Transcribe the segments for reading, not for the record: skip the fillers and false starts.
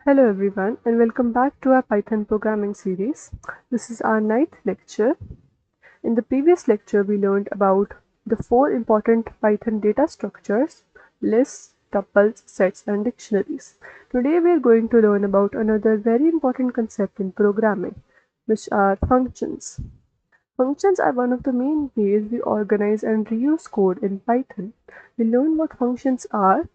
Hello everyone and welcome back to our Python programming series. This is our ninth lecture. In the previous lecture we learned about the four important Python data structures: lists, tuples, sets and dictionaries. Today we are going to learn about another very important concept in programming, which are functions. Functions are one of the main ways we organize and reuse code in Python. We learn what functions are.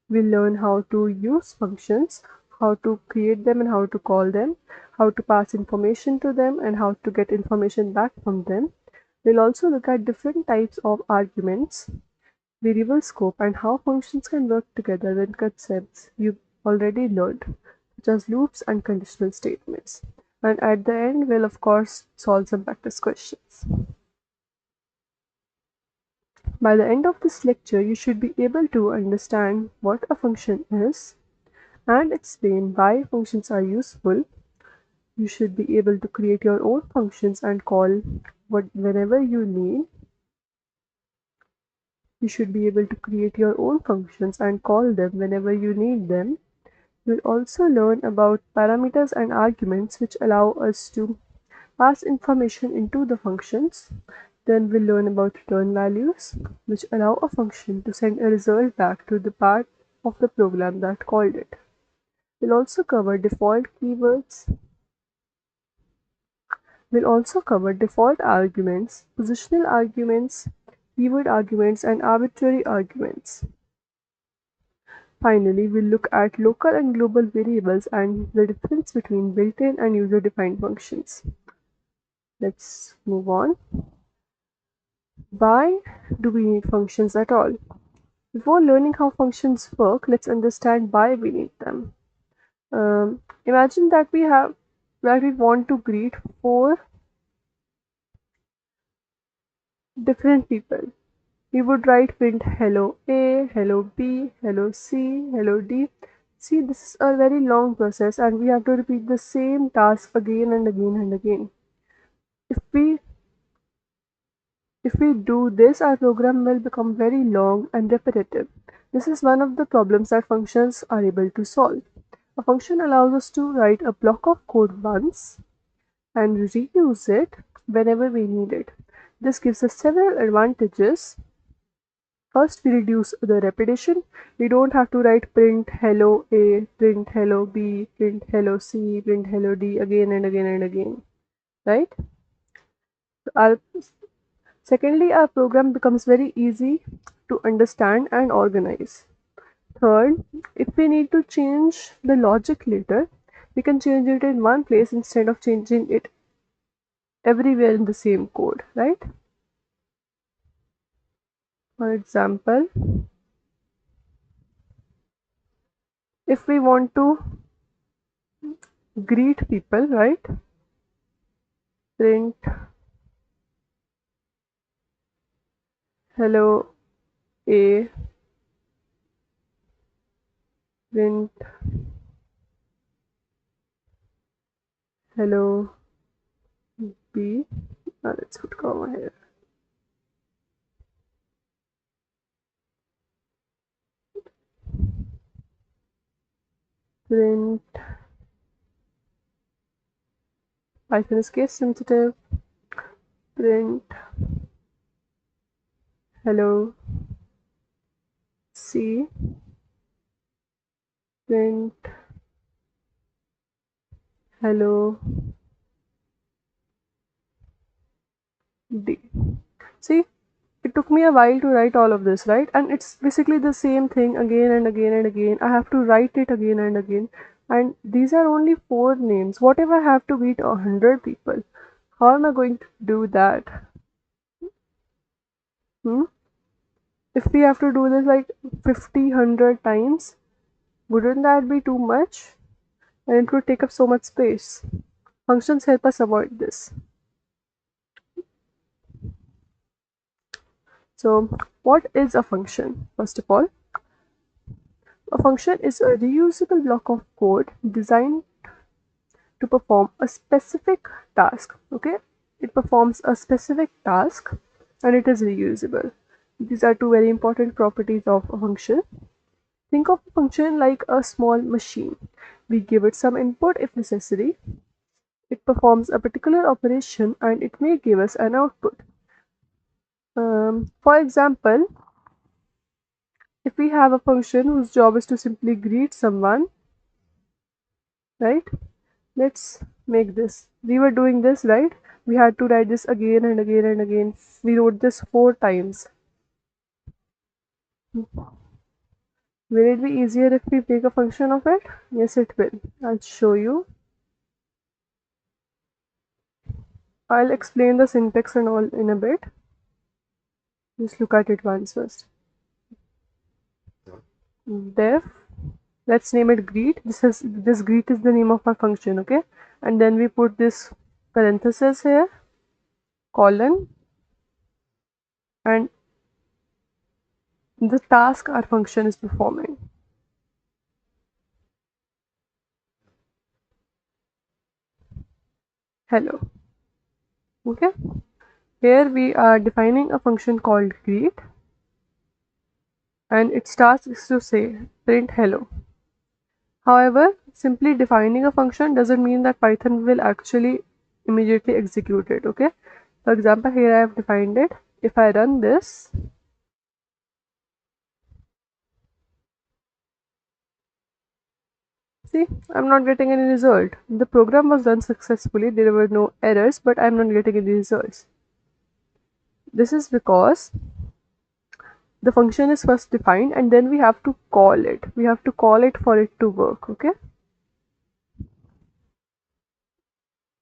We'll learn how to use functions, how to create them and how to call them, how to pass information to them and how to get information back from them. We'll also look at different types of arguments, variable scope, and how functions can work together with concepts you've already learned, such as loops and conditional statements. And at the end, we'll of course solve some practice questions. By the end of this lecture, you should be able to understand what a function is and explain why functions are useful. You should be able to create your own functions and call whenever you need. You should be able to create your own functions and call them whenever you need them. You'll also learn about parameters and arguments which allow us to pass information into the functions. Then we'll learn about return values, which allow a function to send a result back to the part of the program that called it. We'll also cover default keywords. We'll also cover default arguments, positional arguments, keyword arguments, and arbitrary arguments. Finally, we'll look at local and global variables and the difference between built-in and user-defined functions. Let's move on. Why do we need functions at all? Before learning how functions work, let's understand why we need them. Imagine that we want to greet four different people. We would write print hello A, hello B, hello C, hello D. See, this is a very long process and we have to repeat the same task again and again and again. If we do this, our program will become very long and repetitive. This is one of the problems that functions are able to solve. A function allows us to write a block of code once and reuse it whenever we need it. This gives us several advantages. First, we reduce the repetition. We don't have to write print hello A, print hello B, print hello C, print hello D again and again and again, right? Secondly, our program becomes very easy to understand and organize. Third, if we need to change the logic later, we can change it in one place instead of changing it everywhere in the same code, right? For example, if we want to greet people, right? Print hello A, print hello B. Let's put comma here. Print Python is case sensitive. Print hello C, print hello D. See, it took me a while to write all of this, right? And it's basically the same thing again and again and again. I have to write it again and again. And these are only four names. What if I have to greet 100 people? How am I going to do that? If we have to do this like 50, 100 times, wouldn't that be too much? And it would take up so much space. Functions help us avoid this. So, what is a function? First of all, a function is a reusable block of code designed to perform a specific task. Okay, it performs a specific task and it is reusable. These are two very important properties of a function. Think of a function like a small machine. We give it some input if necessary. It performs a particular operation and it may give us an output. For example, if we have a function whose job is to simply greet someone, right? Let's make this. We were doing this, right? We had to write this again and again and again. We wrote this 4 times. Will it be easier if we make a function of it? Yes, it will. I'll show you. I'll explain the syntax and all in a bit. Just look at it once first. Def, let's name it greet. This greet is the name of our function, okay? And then we put this parenthesis here, colon, and the task our function is performing. Hello. Okay. Here we are defining a function called greet, and its task is to say print hello. However, simply defining a function doesn't mean that Python will actually immediately execute it, okay? For example, here I have defined it. If I run this, see, I'm not getting any result. The program was run successfully, there were no errors, but I'm not getting any results. This is because the function is first defined and then we have to call it. We have to call it for it to work, okay?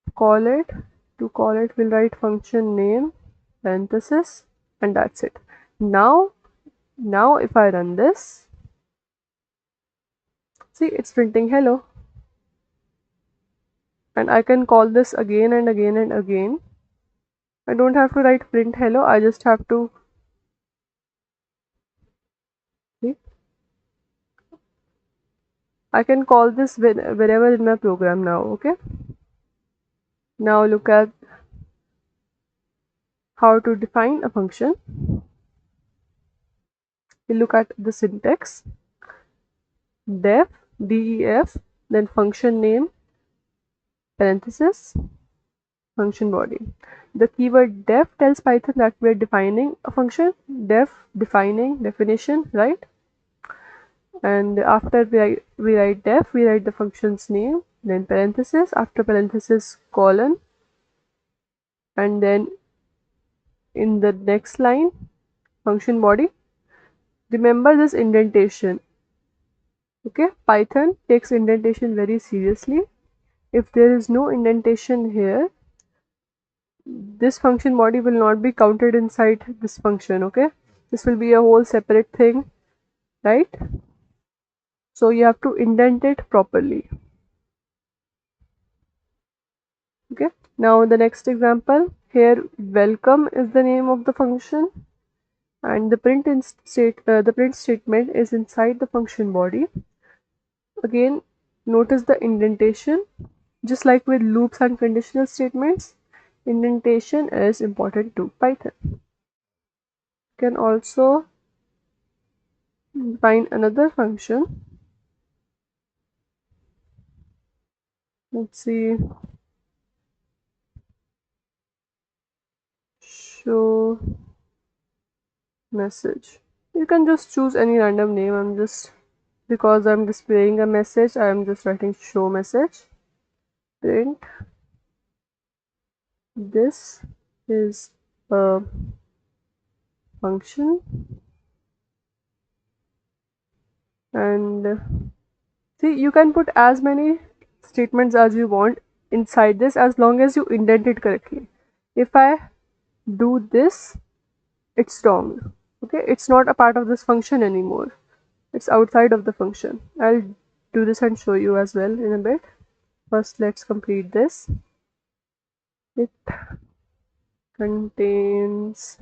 To call it, we'll write function name, parenthesis, and that's it. Now if I run this, see, it's printing hello. And I can call this again and again and again. I don't have to write print hello, I just have to, see, I can call this wherever in my program now, okay? Now look at how to define a function. We look at the syntax. Def, def, then function name, parenthesis, function body. The keyword def tells Python that we're defining a function. Def, defining, definition, right? And after we write def, we write the function's name, then parenthesis, after parenthesis colon, and then in the next line function body. Remember this indentation, okay? Python takes indentation very seriously. If there is no indentation here, this function body will not be counted inside this function, okay? This will be a whole separate thing, right? So you have to indent it properly. Okay, now the next example, here welcome is the name of the function and the print statement is inside the function body. Again, notice the indentation. Just like with loops and conditional statements, indentation is important to Python. You can also find another function. Let's see, show message. You can just choose any random name. Because I'm displaying a message, I'm just writing show message. Print, this is a function, and see, you can put as many statements as you want inside this as long as you indent it correctly. If I do this, it's wrong, okay? It's not a part of this function anymore, it's outside of the function. I'll do this and show you as well in a bit. First, let's complete this. It contains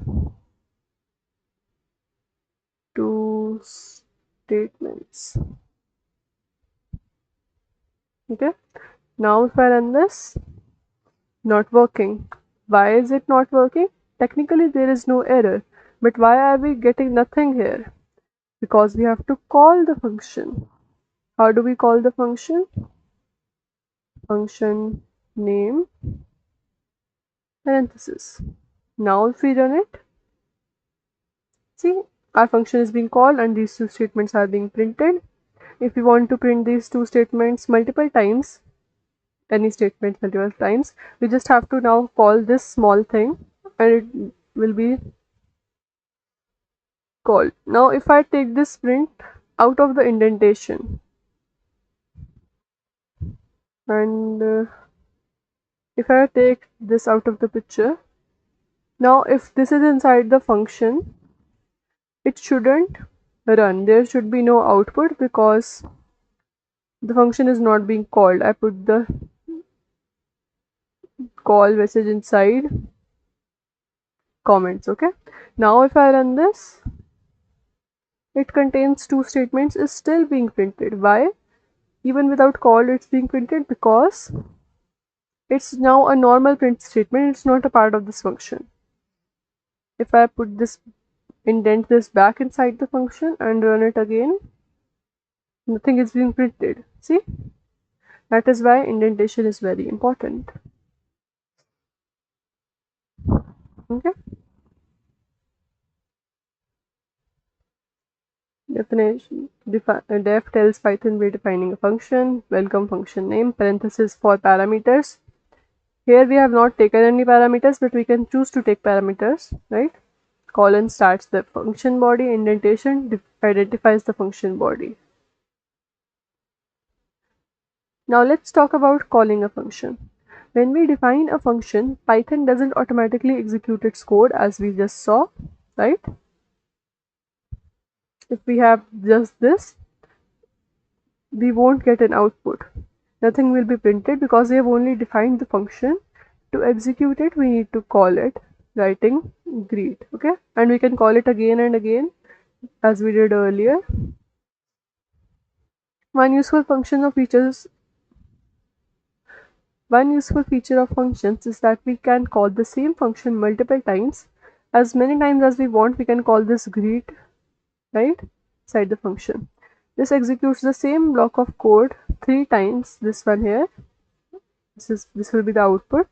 2 statements. Okay, now if I run this, not working. Why is it not working? Technically there is no error, but why are we getting nothing here? Because we have to call the function. How do we call the function? function name parenthesis. Now if we run it, see, our function is being called and these two statements are being printed. If we want to print these two statements multiple times, any statement multiple times, we just have to now call this small thing and it will be called. Now if I take this print out of the indentation and if I take this out of the picture, now if this is inside the function, it shouldn't run. There should be no output because the function is not being called. I put the call message inside comments. Okay, now if I run this, it contains two statements is still being printed. Why? Even without call it's being printed because it's now a normal print statement. It's not a part of this function. If I put this, indent this back inside the function and run it again, nothing is being printed. See, that is why indentation is very important. Okay, definition. Def tells Python we're defining a function. Welcome function name, parenthesis for parameters. Here we have not taken any parameters, but we can choose to take parameters, right? Colon starts the function body, indentation identifies the function body. Now let's talk about calling a function. When we define a function, Python doesn't automatically execute its code as we just saw, right? If we have just this, we won't get an output. Nothing will be printed because we have only defined the function. To execute it, we need to call it, writing greet, okay? And we can call it again and again as we did earlier. One useful feature of functions is that we can call the same function multiple times. As many times as we want, we can call this greet, right, inside the function. This executes the same block of code 3 times. This one here, this will be the output.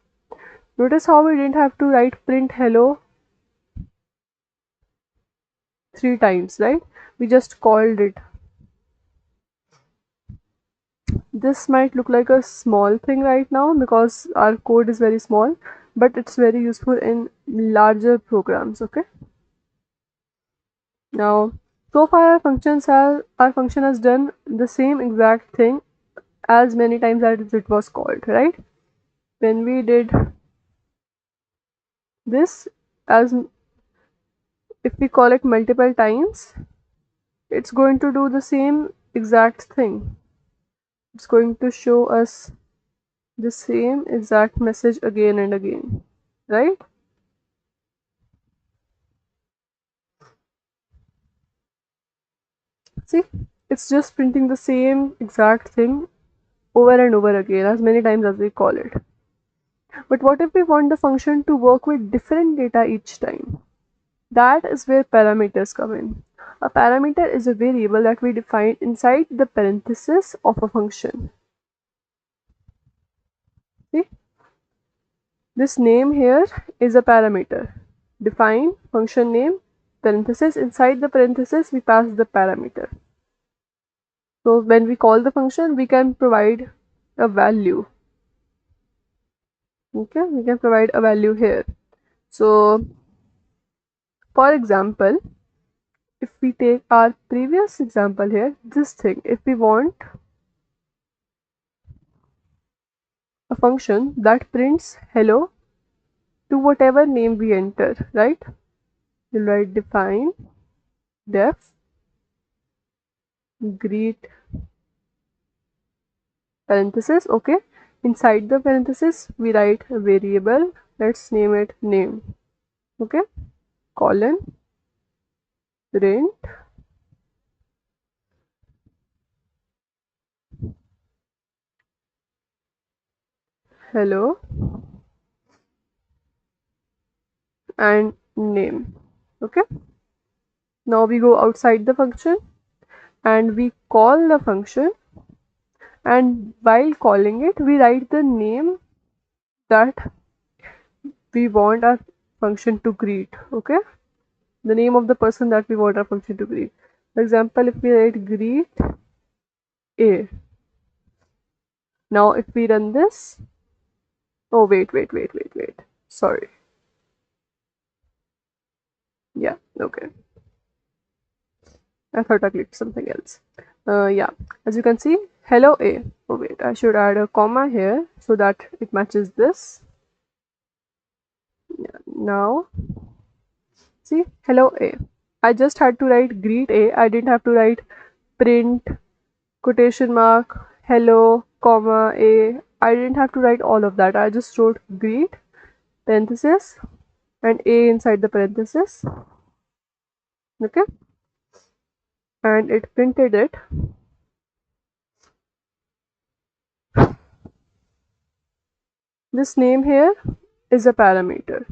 Notice how we didn't have to write print hello 3 times, right? We just called it. This might look like a small thing right now because our code is very small, but it's very useful in larger programs. Okay, now so far our function has done the same exact thing as many times as it was called, right? When we did this, as if we call it multiple times, it's going to do the same exact thing. It's going to show us the same exact message again and again, right? See, it's just printing the same exact thing over and over again as many times as we call it. But what if we want the function to work with different data each time? That is where parameters come in. A parameter is a variable that we define inside the parenthesis of a function. See, this name here is a parameter. Define function name, parenthesis, inside the parenthesis we pass the parameter. So when we call the function, we can provide a value. Okay, we can provide a value here. So for example, if we take our previous example here, this thing, if we want a function that prints hello to whatever name we enter, right? We'll write define def greet parenthesis. Okay, inside the parenthesis we write a variable, let's name it name. Okay, colon print hello and name. Okay, now we go outside the function and we call the function and while calling it we write the name that we want our function to greet. Okay, the name of the person that we want our function to greet. For example, if we write greet A, now if we run this, oh wait, sorry, yeah, okay, I thought I clicked something else. Yeah, as you can see, hello A. Oh wait, I should add a comma here so that it matches this. Yeah, now see, hello A. I just had to write greet A. I didn't have to write print quotation mark hello comma A. I didn't have to write all of that. I just wrote greet parenthesis and A inside the parenthesis. Okay, and it printed it. This name here is a parameter.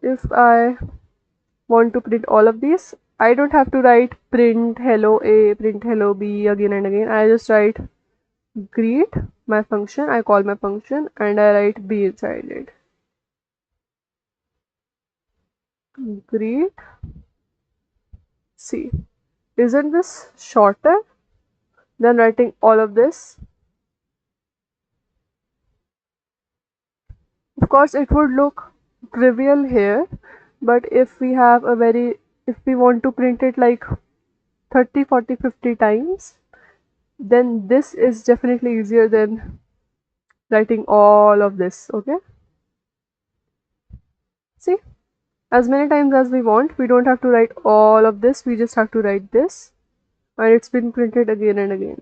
If I want to print all of these, I don't have to write print hello A, print hello B again and again. I just write greet my function, I call my function and I write B inside it. Greet C. Isn't this shorter than writing all of this? Of course, it would look trivial here, but if we have a if we want to print it like 30, 40, 50 times, then this is definitely easier than writing all of this. Okay, see, as many times as we want, we don't have to write all of this, we just have to write this, and it's been printed again and again.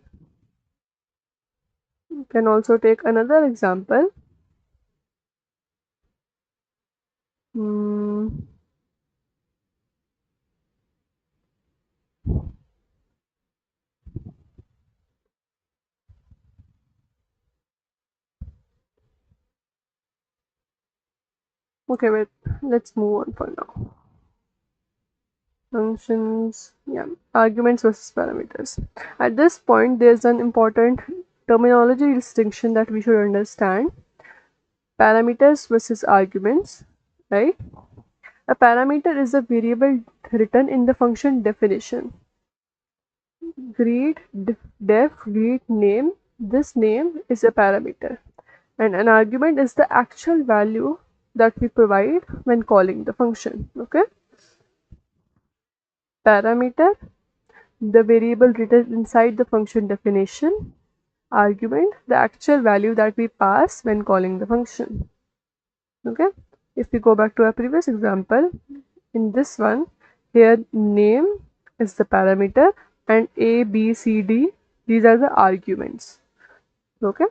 You can also take another example. Hmm. Okay, wait, let's move on for now. Functions, yeah, arguments versus parameters. At this point, there's an important terminology distinction that we should understand. Parameters versus arguments, right? A parameter is a variable written in the function definition. Greet, def, greet, name. This name is a parameter, and an argument is the actual value that we provide when calling the function. Okay, parameter, the variable written inside the function definition. Argument, the actual value that we pass when calling the function. Okay, if we go back to our previous example, in this one, here name is the parameter and A, B, C, D, these are the arguments. Okay,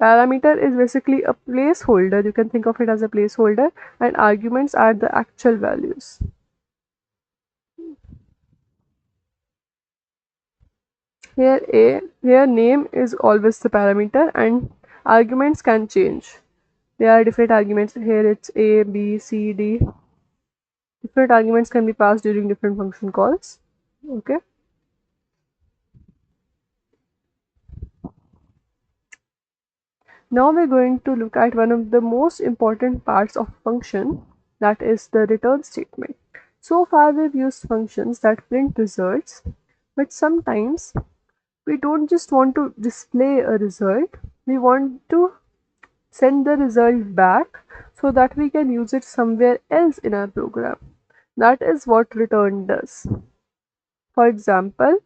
parameter is basically a placeholder, you can think of it as a placeholder, and arguments are the actual values. Here name is always the parameter and arguments can change. There are different arguments. Here it's A, B, C, D. Different arguments can be passed during different function calls. Okay. Now we're going to look at one of the most important parts of function, that is the return statement. So far we've used functions that print results, but sometimes we don't just want to display a result, we want to send the result back so that we can use it somewhere else in our program. That is what return does. For example,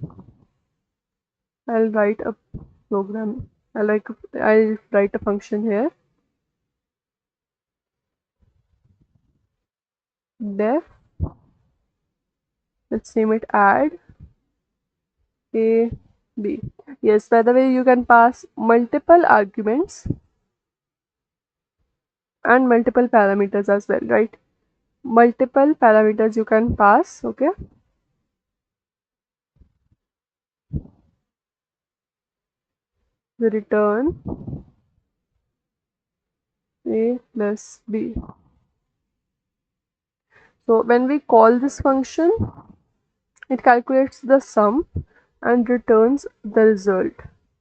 I'll write a program. I'll write a function here. Def, let's name it add A B. Yes, by the way, you can pass multiple arguments and multiple parameters as well, right? Multiple parameters you can pass, okay? The return A plus B. So when we call this function, It calculates the sum and returns the result,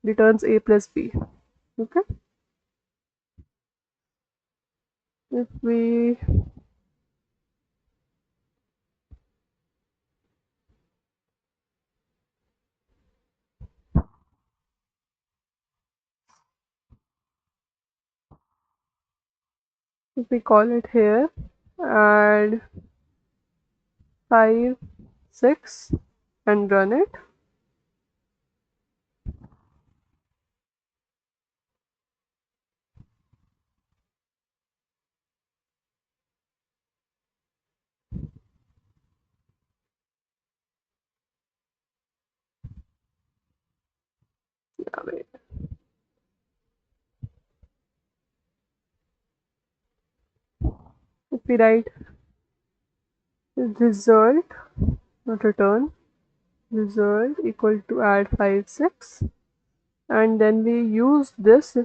returns a plus b. Okay, if we call it here, add 5 6 and run it, wait, if we write result, not return, result equal to add 5 6, and then we use this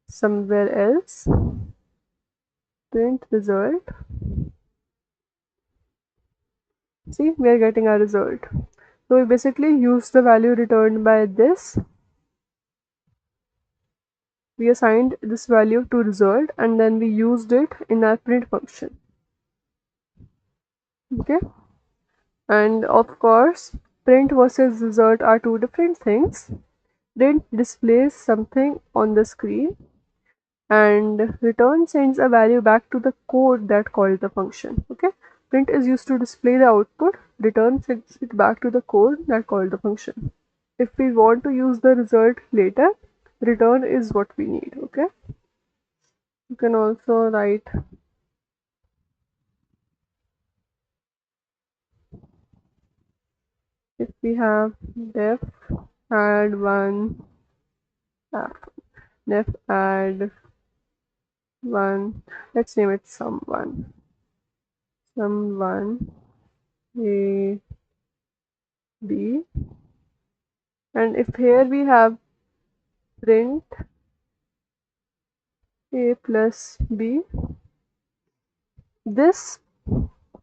somewhere else, print result. See, we are getting our result. So we basically use the value returned by this. We assigned this value to result and then we used it in our print function. Okay, and of course print versus result are two different things. Print displays something on the screen and return sends a value back to the code that called the function. Okay, print is used to display the output, return sends it back to the code that called the function. If we want to use the result later, return is what we need. Okay, you can also write if we have def add 1 def add 1, let's name it sum1 a b, and if here we have print a plus b, this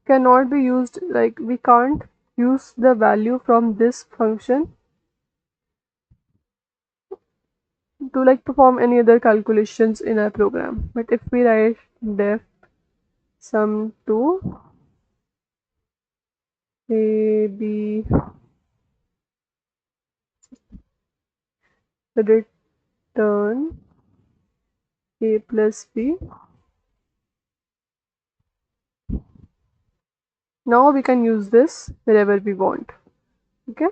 cannot be used, like we can't use the value from this function to like perform any other calculations in our program. But if we write def sum2 a b return a plus b, now we can use this wherever we want. Okay,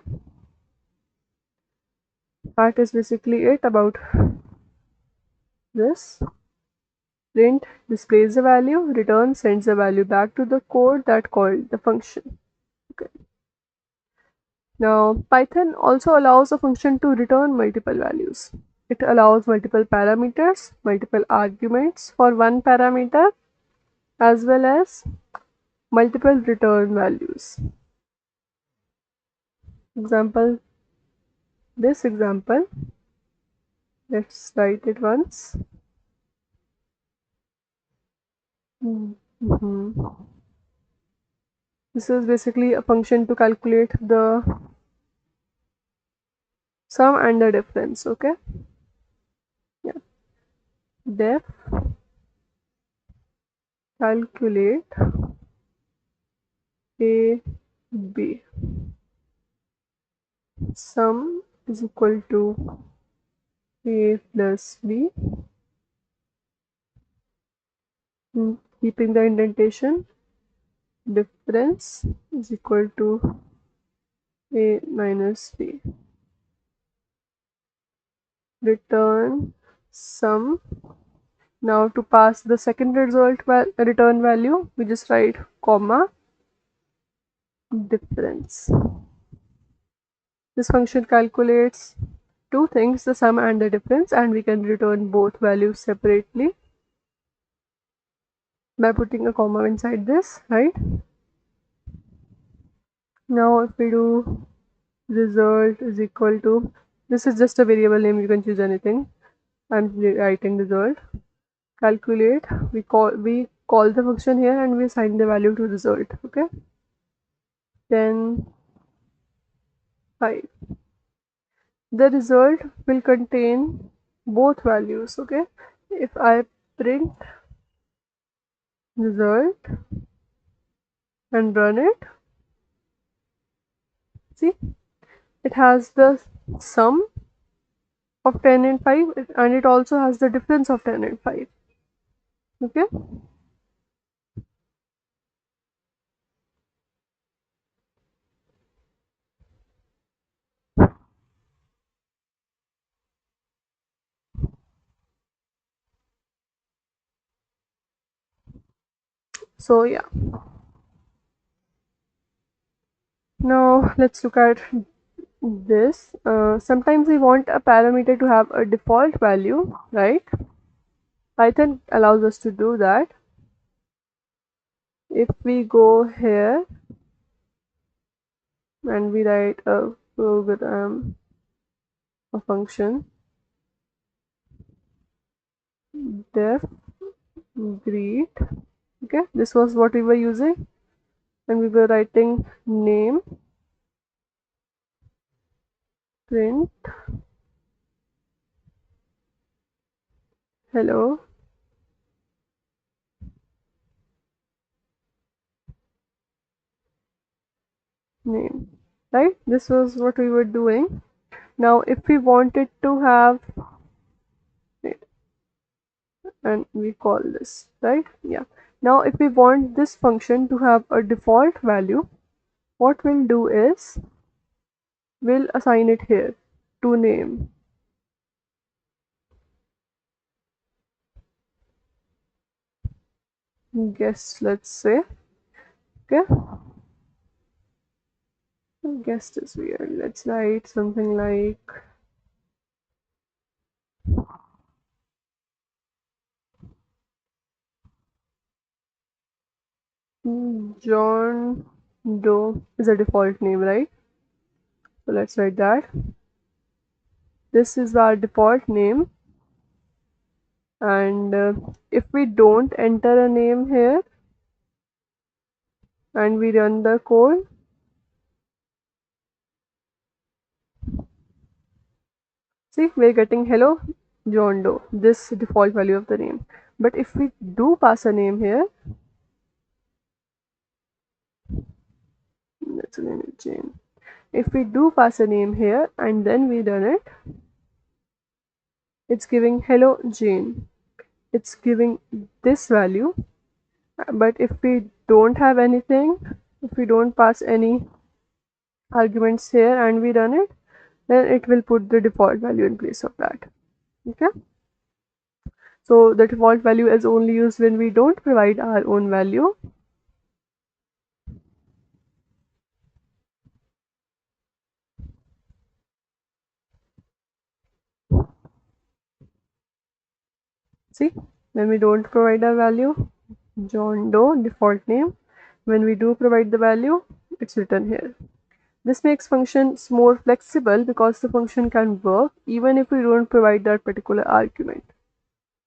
that is basically it about this. Print displays the value, return sends the value back to the code that called the function. Okay. Now Python also allows a function to return multiple values. It allows multiple parameters, multiple arguments for one parameter, as well as multiple return values. Example, this example, let's write it once. This is basically a function to calculate the sum and the difference. Okay, yeah, def calculate a b, sum is equal to a plus b, keeping the indentation, difference is equal to a minus b, return sum. Now to pass the second result return value, we just write comma difference. This function calculates two things, the sum and the difference, and we can return both values separately by putting a comma inside this, right? Now if we do result is equal to, this is just a variable name, you can choose anything. I'm writing result, calculate, we call the function here and we assign the value to result. Okay, 10, 5. The result will contain both values. Okay, if I print result and run it, see, it has the sum of 10 and 5, and it also has the difference of 10 and 5. Okay, so yeah, now let's look at this. Sometimes we want a parameter to have a default value, right? Python allows us to do that. If we go here and we write a program, a function, def greet, okay, this was what we were using, and we were writing name, print hello, name, right? This was what we were doing. Now if we wanted to have it, and we call this, right? Yeah, now if we want this function to have a default value, what we'll do is we'll assign it here to name. Guest, let's say. Okay, guest is weird. Let's write something like John Doe is a default name, right? So let's write that. This is our default name, and if we don't enter a name here and we run the code, see, we're getting hello John Doe, this default value of the name. But if we do pass a name here, let's name it Jane. If we do pass a name here and then we run it, it's giving hello Jane. It's giving this value. But if we don't have anything, if we don't pass any arguments here and we run it, then it will put the default value in place of that. Okay, so the default value is only used when we don't provide our own value. See, when we don't provide our value, John Doe default name, when we do provide the value, it's written here. This makes functions more flexible because the function can work even if we don't provide that particular argument.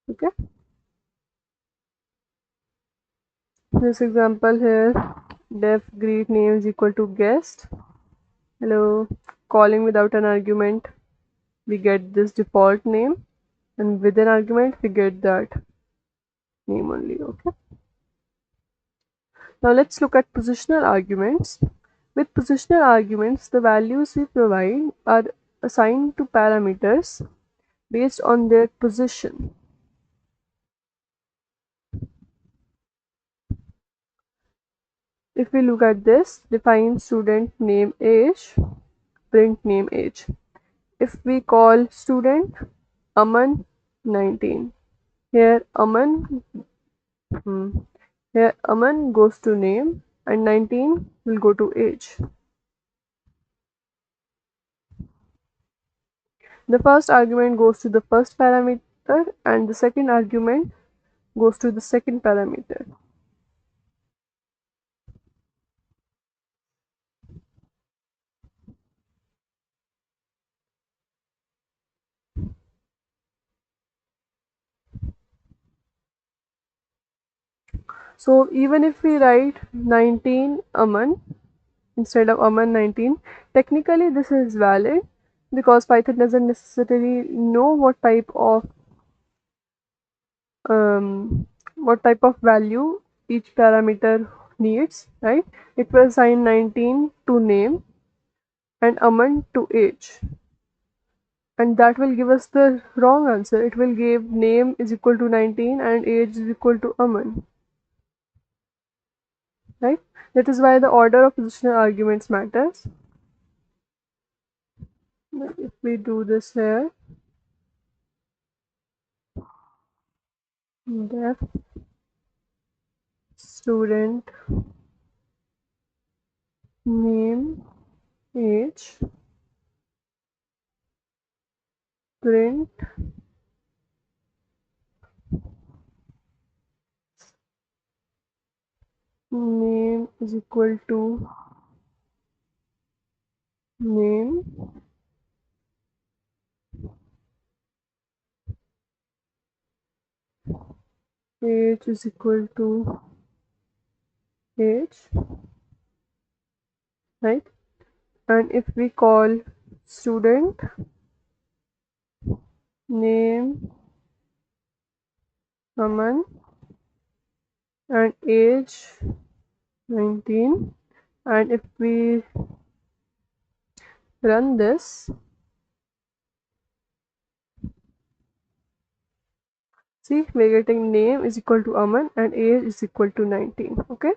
Okay, this example here, def greet name is equal to guest. Hello, calling without an argument, we get this default name, and with an argument we get that name only. Okay, now let's look at positional arguments. With positional arguments, the values we provide are assigned to parameters based on their position. If we look at this, define student name age, print name age. If we call student Aman 19, here Aman here Aman goes to name and 19 will go to age. The first argument goes to the first parameter and the second argument goes to the second parameter. So even if we write 19 Aman, instead of Aman 19. Technically this is valid because Python doesn't necessarily know what type of value each parameter needs, right? It will assign 19 to name and Aman to age, and that will give us the wrong answer. It will give name is equal to 19 and age is equal to Aman, right? That is why the order of positional arguments matters. If we do this here, def student name age print name is equal to name age is equal to age, right? And if we call student name Aman and age 19, and if we run this, see, we're getting name is equal to Aman and age is equal to 19. Okay,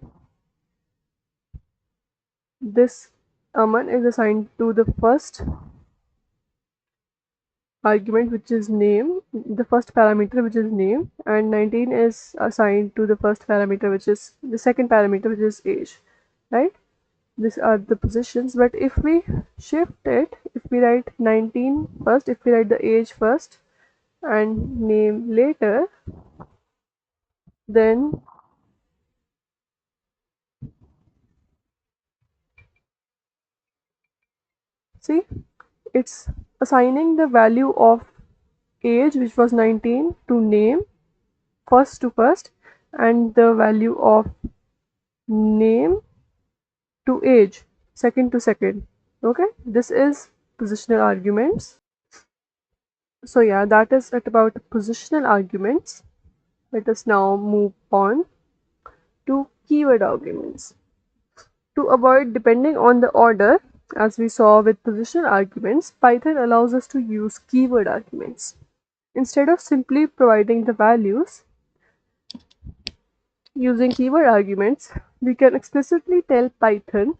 this Aman is assigned to the first argument, which is name, the first parameter, which is name, and 19 is assigned to the first parameter, which is the second parameter, which is age, right? These are the positions. But if we shift it, if we write 19 first, if we write the age first and name later, then see, it's assigning the value of age, which was 19, to name first to first, and the value of name to age second to second. Okay, this is positional arguments. So yeah, that is it about positional arguments. Let us now move on to keyword arguments. To avoid depending on the order, as we saw with positional arguments, Python allows us to use keyword arguments. Instead of simply providing the values, using keyword arguments, we can explicitly tell Python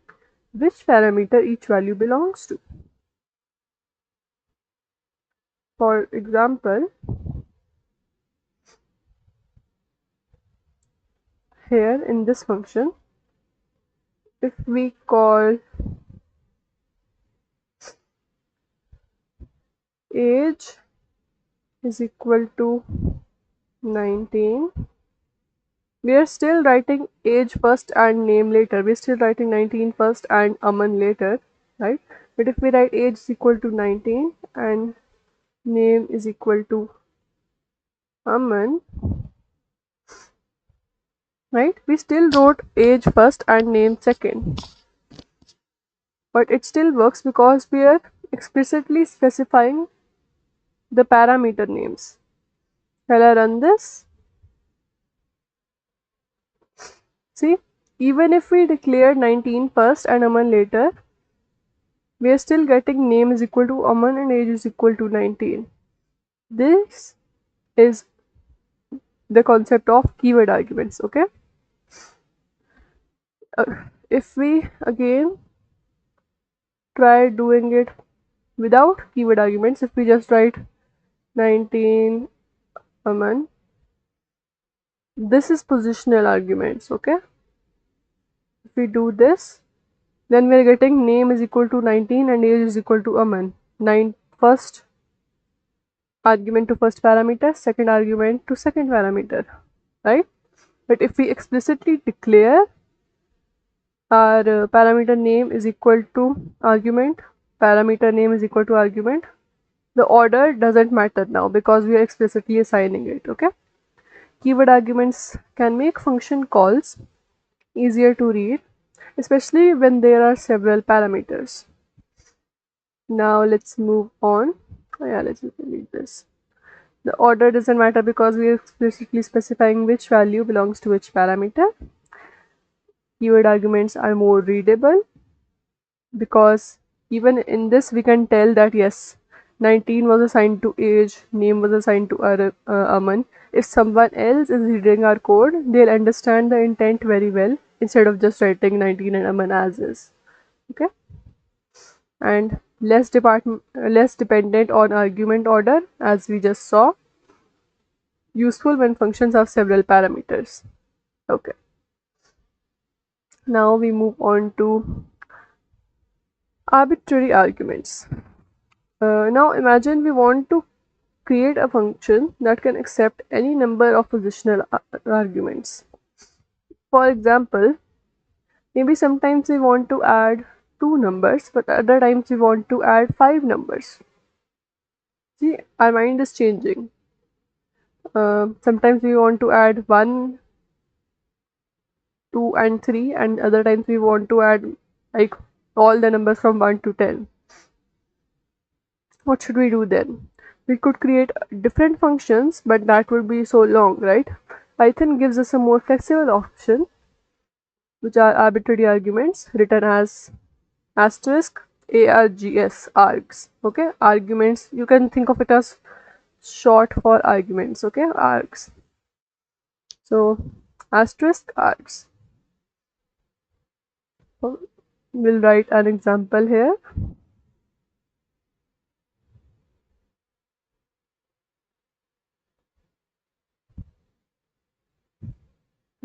which parameter each value belongs to. For example, here in this function, if we call age is equal to 19, we are still writing age first and name later. We're still writing 19 first and Aman later, right? But if we write age is equal to 19 and name is equal to Aman, right? We still wrote age first and name second. But it still works because we are explicitly specifying the parameter names. Shall I run this? See, even if we declare 19 first and Aman later, we are still getting name is equal to Aman and age is equal to 19. This is the concept of keyword arguments. Okay, if we again try doing it without keyword arguments, if we just write 19 Aman, this is positional arguments. Okay, if we do this, then we are getting name is equal to 19 and age is equal to Aman. First argument to first parameter, second argument to second parameter, right? But if we explicitly declare our parameter name is equal to argument, parameter name is equal to argument, the order doesn't matter now because we are explicitly assigning it. Okay, keyword arguments can make function calls easier to read. especially when there are several parameters. Now let's move on. Yeah, let's just delete this. The order doesn't matter because we are explicitly specifying which value belongs to which parameter. Keyword arguments are more readable because even in this we can tell that yes, 19 was assigned to age, name was assigned to Aman. If someone else is reading our code, they'll understand the intent very well instead of just writing 19 and Aman as is. Okay, and less dependent on argument order, as we just saw. Useful when functions have several parameters. Okay, now we move on to arbitrary arguments. Now imagine we want to create a function that can accept any number of positional arguments. For example, maybe sometimes we want to add 2 numbers, but other times we want to add 5 numbers. See, our mind is changing. Sometimes we want to add 1, 2, and 3, and other times we want to add like all the numbers from 1 to 10. What should we do then? We could create different functions, but that would be so long, right? Python gives us a more flexible option, which are arbitrary arguments written as asterisk args. Okay, arguments, you can think of it as short for arguments. Okay, args. So asterisk args. So we'll write an example here.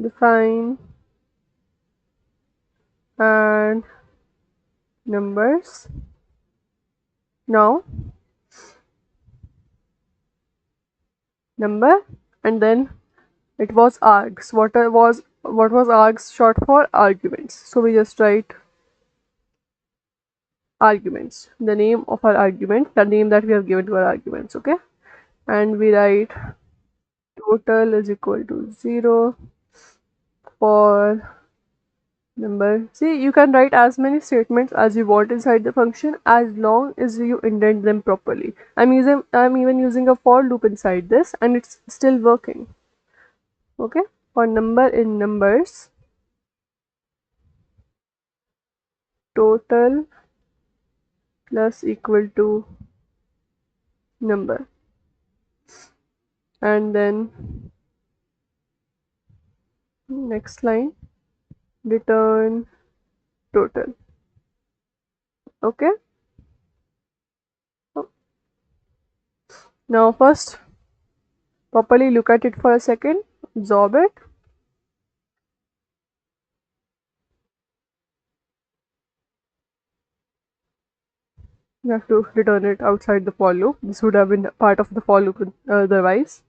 Define and numbers. Now number, and then it was args. What was args short for? Arguments. So we just write arguments, the name of our argument, the name that we have given to our arguments. Okay, and we write total is equal to 0 for number. See, you can write as many statements as you want inside the function as long as you indent them properly. I'm even using a for loop inside this, and it's still working. Okay, for number in numbers, total plus equal to number, and then next line, return total. Okay, now first properly look at it for a second, absorb it. You have to return it outside the for loop. This would have been part of the for loop otherwise,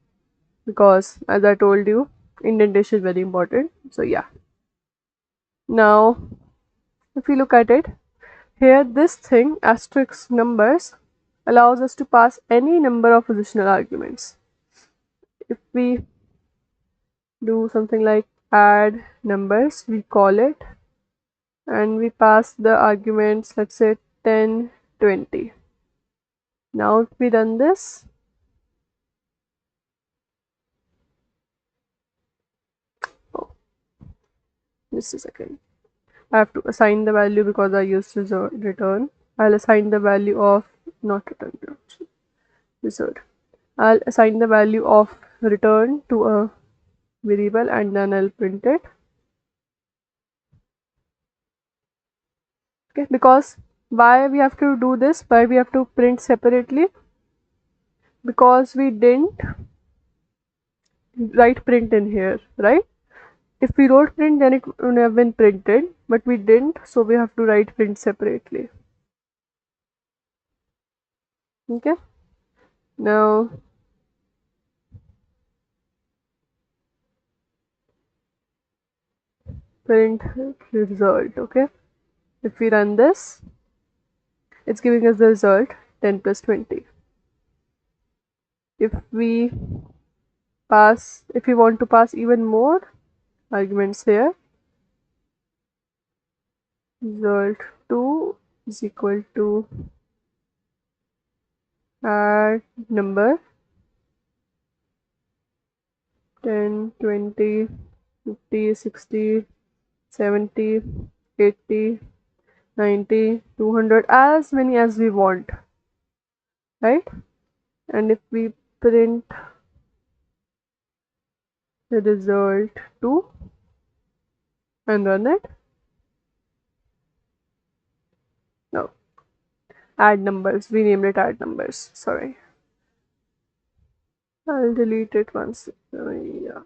because as I told you, indentation is very important. So yeah, now if we look at it here, this thing asterisk numbers allows us to pass any number of positional arguments. If we do something like add numbers, we call it, and we pass the arguments, let's say 10, 20. Now if we run this, just a second, I have to assign the value because I used return. I'll assign the value of not return, result. I'll assign the value of return to a variable, and then I'll print it. Okay, because why we have to do this, why we have to print separately, because we didn't write print in here, right? If we wrote print, then it would have been printed, but we didn't, so we have to write print separately. Okay, now print result. Okay, if we run this, it's giving us the result 10 plus 20. If we want to pass even more arguments here, result 2 is equal to add number 10, 20, 50, 60, 70, 80, 90, 200, as many as we want, right? And if we print the result 2 and run it, no, add numbers, we named it add numbers, sorry. I'll delete it once. Yeah.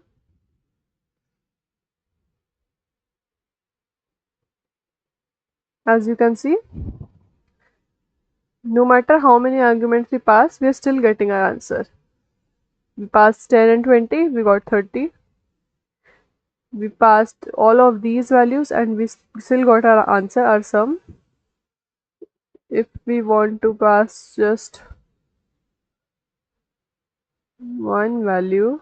As you can see, no matter how many arguments we pass, we are still getting our answer. We passed 10 and 20, we got 30. We passed all of these values and we still got our answer, our sum. If we want to pass just one value,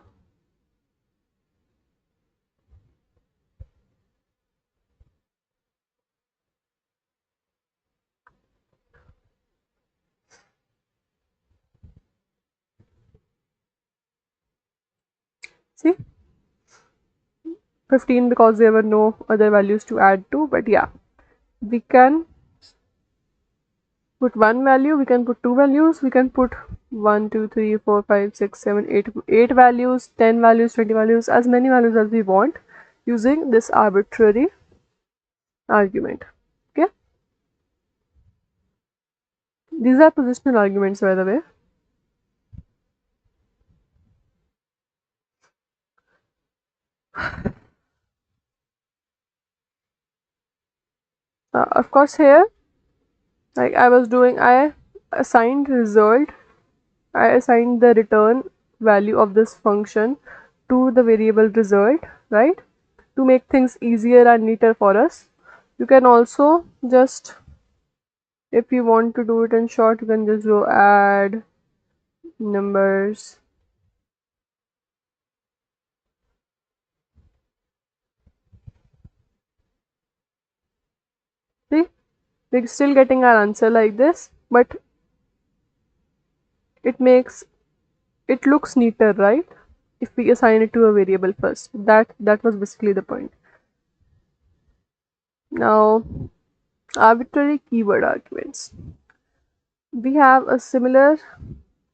see, 15, because there were no other values to add to, but yeah, we can put one value, we can put two values, we can put 1, 2, 3, 4, 5, 6, 7, 8 values, 10 values, 20 values, as many values as we want using this arbitrary argument. Okay, these are positional arguments, by the way. Of course, here, like I was doing, I assigned result, I assigned the return value of this function to the variable result, right, to make things easier and neater for us. You can also just, if you want to do it in short, you can just go add numbers. See, we're still getting our answer like this, but it looks neater, right, if we assign it to a variable first. That was basically the point. Now, arbitrary keyword arguments. We have a similar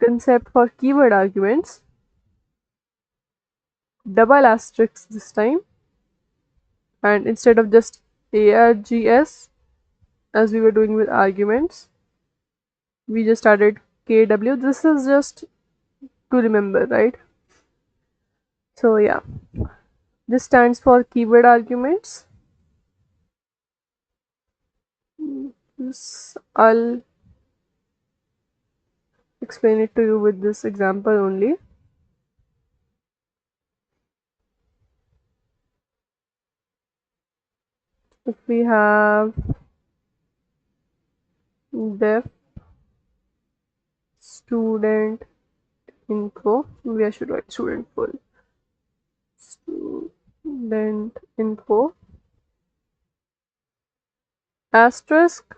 concept for keyword arguments, double asterisks this time, and instead of just args as we were doing with arguments, we just added kw. This is just to remember, right? So yeah, this stands for keyword arguments. I'll explain it to you with this example only. If we have def student info, we should write student full, student info asterisk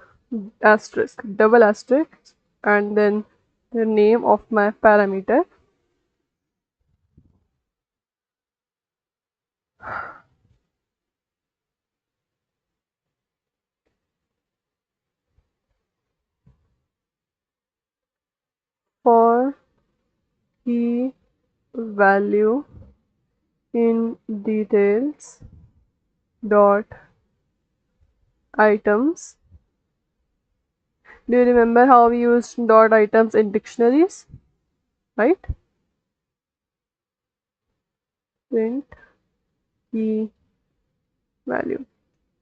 asterisk double asterisk and then the name of my parameter, for key value in details dot items. Do you remember how we used dot items in dictionaries, right? Print key value.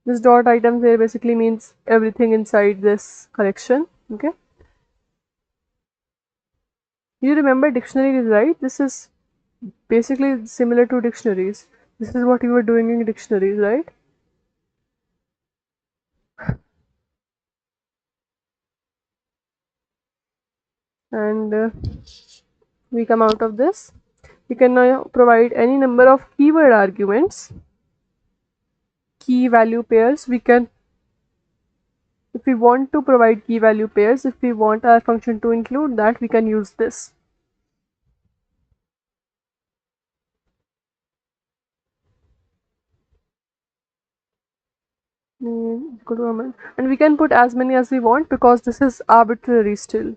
This dot items here basically means everything inside this collection. Okay, you remember dictionaries, right? This is basically similar to dictionaries. This is what you were doing in dictionaries, right? And we come out of this. We can now provide any number of keyword arguments, key value pairs. We can If we want to provide key value pairs, if we want our function to include that, we can use this. And we can put as many as we want because this is arbitrary still.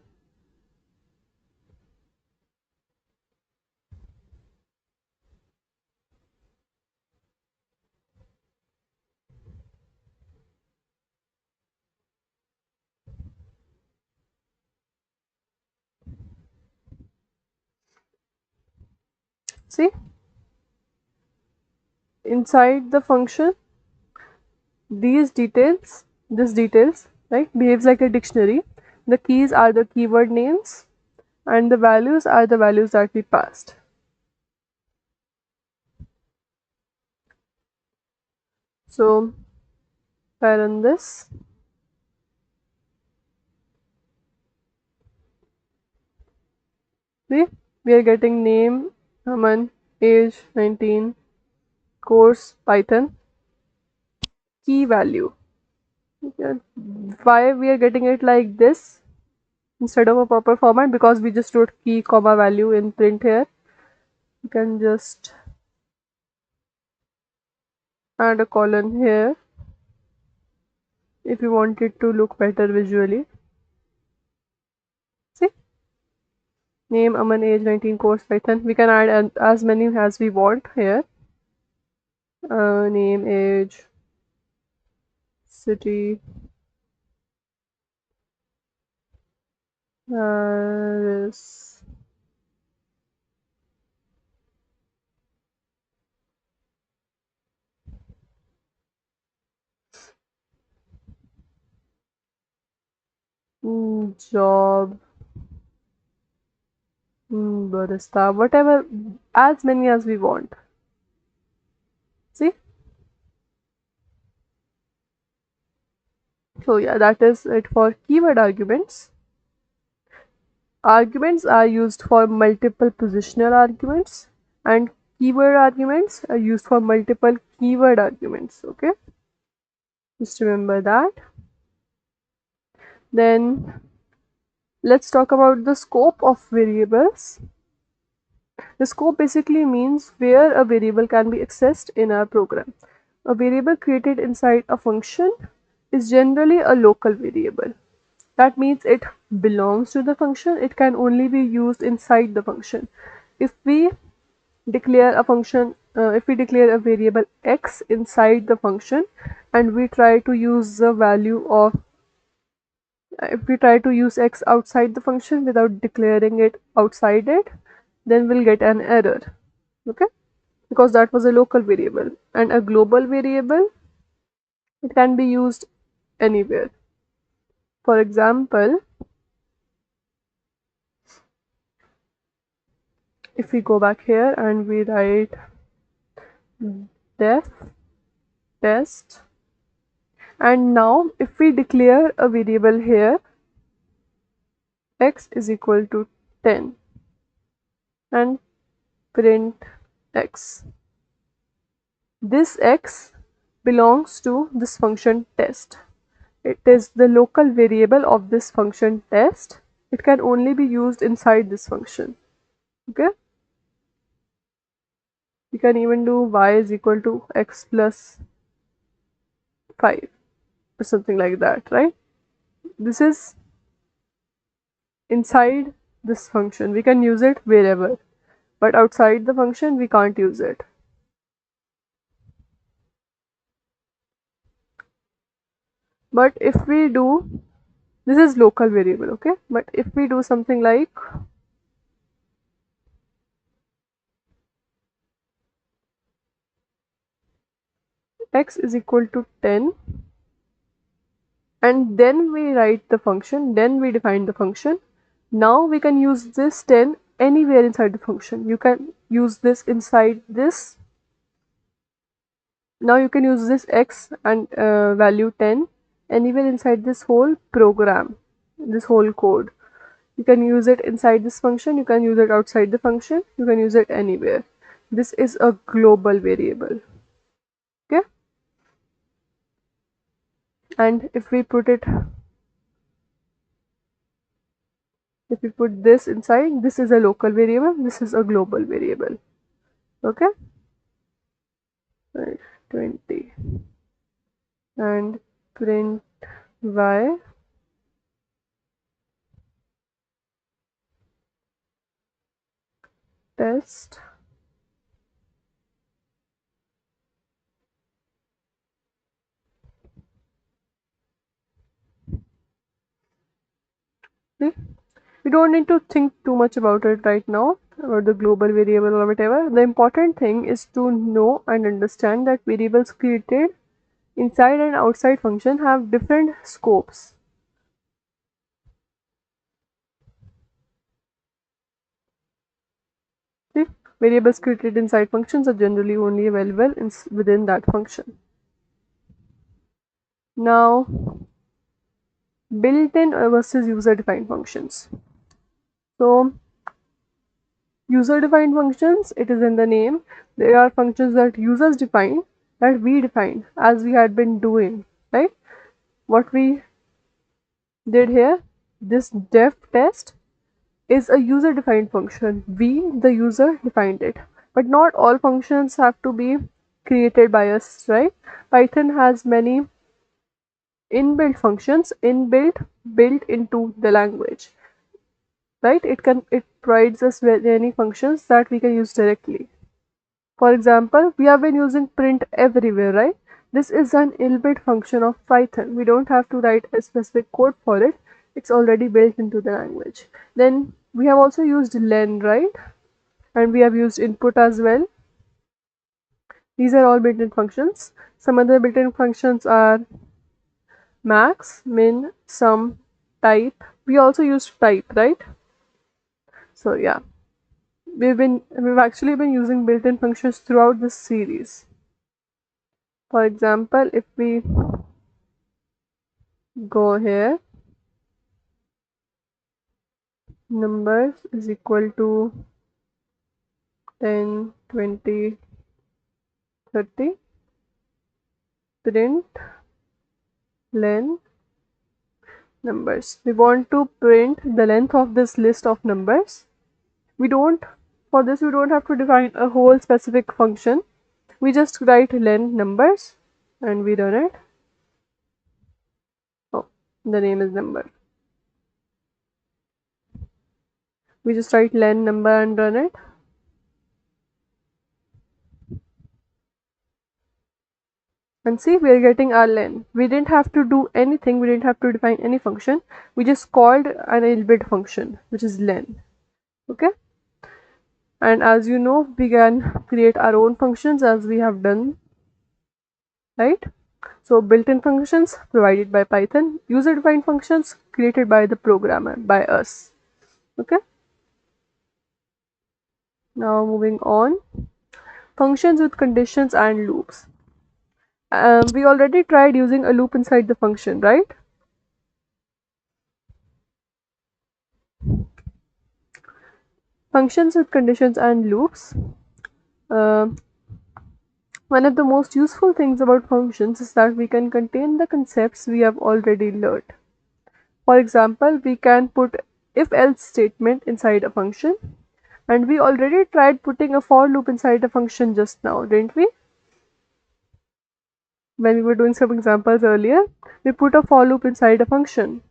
See, inside the function, this details, right, behaves like a dictionary. The keys are the keyword names and the values are the values that we passed. So if I run this, see, we are getting name, Aman, age 19, course Python, key value. Why we are getting it like this instead of a proper format? Because we just wrote key comma value in print here. You can just add a colon here if you want it to look better visually. See, name, Aman, age 19, course Python. We can add as many as we want here. Name, age, city, Paris. Job, barista, whatever, as many as we want. See? So yeah, that is it for keyword arguments. Arguments are used for multiple positional arguments and keyword arguments are used for multiple keyword arguments. Okay, just remember that. Then let's talk about the scope of variables. The scope basically means where a variable can be accessed in our program. A variable created inside a function is generally a local variable. That means it belongs to the function. It can only be used inside the function. If we declare a function, if we declare a variable x inside the function and we try to use the value of, if we try to use x outside the function without declaring it outside it, then we'll get an error. Okay, because that was a local variable, and a global variable, it can be used anywhere. For example, if we go back here and we write def test, and now if we declare a variable here x is equal to 10 and print x, this x belongs to this function test. It is the local variable of this function test. It can only be used inside this function. Okay, you can even do y is equal to x plus 5 or something like that, right? This is inside this function. We can use it wherever, but outside the function we can't use it. But if we do, this is local variable, okay? But if we do something like x is equal to 10 and then we write the function, then we define the function. Now we can use this 10 anywhere inside the function. You can use this inside this. Now you can use this x and value 10 anywhere inside this whole program, this whole code. You can use it inside this function, you can use it outside the function, you can use it anywhere. This is a global variable. Okay, and if we put this inside, this is a local variable, this is a global variable. Okay, 20 and print y test See, we don't need to think too much about it right now, about the global variable or whatever. The important thing is to know and understand that variables created inside and outside function have different scopes. See, variables created inside functions are generally only available within that function. Now, built-in versus user-defined functions. So, user-defined functions, it is in the name. They are functions that users define, that we define, as we had been doing, right? What we did here, this def test is a user-defined function. We, the user, defined it. But not all functions have to be created by us, right? Python has many inbuilt functions, built into the language, right? It provides us with any functions that we can use directly. For example, we have been using print everywhere, right? This is an inbuilt function of Python. We don't have to write a specific code for it. It's already built into the language. Then we have also used len, right? And we have used input as well. These are all built-in functions. Some other built-in functions are max, min, sum, type. We also used type, right? So yeah, we've actually been using built-in functions throughout this series. For example, if we go here, numbers is equal to 10, 20, 30, print len numbers. We want to print the length of this list of numbers. For this we don't have to define a whole specific function. We just write len numbers and we run it. Oh, the name is number. We just write len number and run it. And see, we are getting our len. We didn't have to do anything. We didn't have to define any function. We just called an inbuilt function, which is len. Okay. And as you know, we can create our own functions as we have done, right? So built-in functions provided by Python, user-defined functions created by the programmer, by us. Okay. Now moving on, functions with conditions and loops. We already tried using a loop inside the function, right? Functions with conditions and loops. One of the most useful things about functions is that we can contain the concepts we have already learned. For example, we can put if-else statement inside a function, and we already tried putting a for loop inside a function just now, didn't we? When we were doing some examples earlier, we put a for loop inside a function.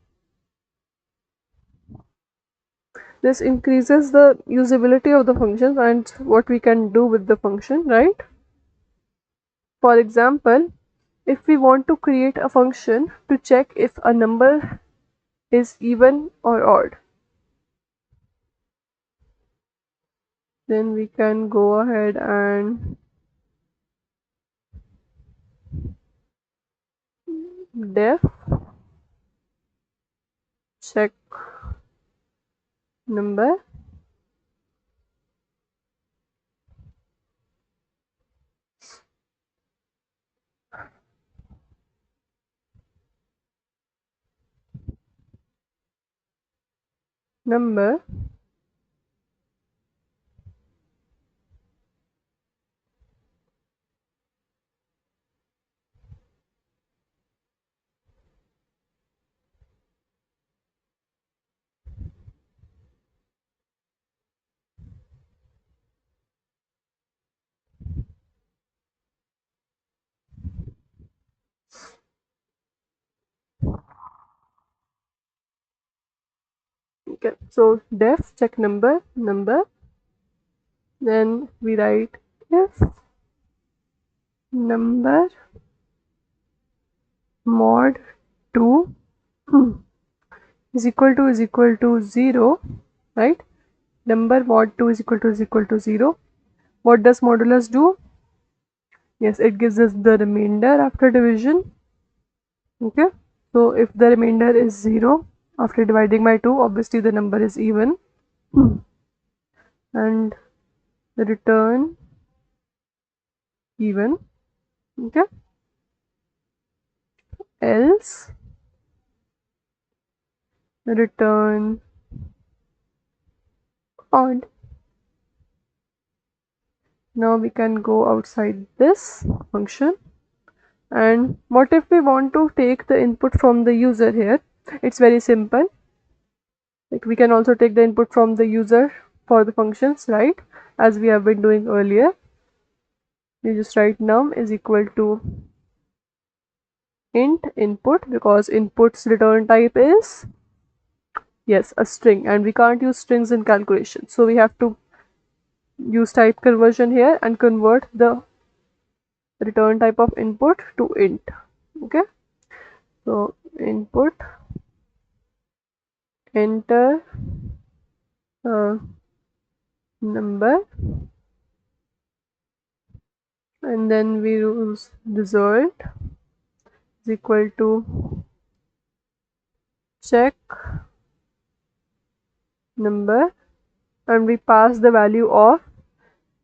This increases the usability of the functions and what we can do with the function, right? For example, if we want to create a function to check if a number is even or odd, then we can go ahead and def check number number Okay, so def check number, then we write if number mod 2 is equal to 0, right? Number mod 2 is equal to 0. What does modulus do? Yes, it gives us the remainder after division. Okay, so if the remainder is 0 after dividing by 2, obviously the number is even. And return even. Okay, else return odd. Now we can go outside this function. And what if we want to take the input from the user here? It's very simple. Like we can also take the input from the user for the functions, right? As we have been doing earlier. You just write num is equal to int input, because input's return type is, yes, a string, and we can't use strings in calculation. So we have to use type conversion here and convert the return type of input to int. Okay, so input, enter number, and then we use result is equal to check number, and we pass the value of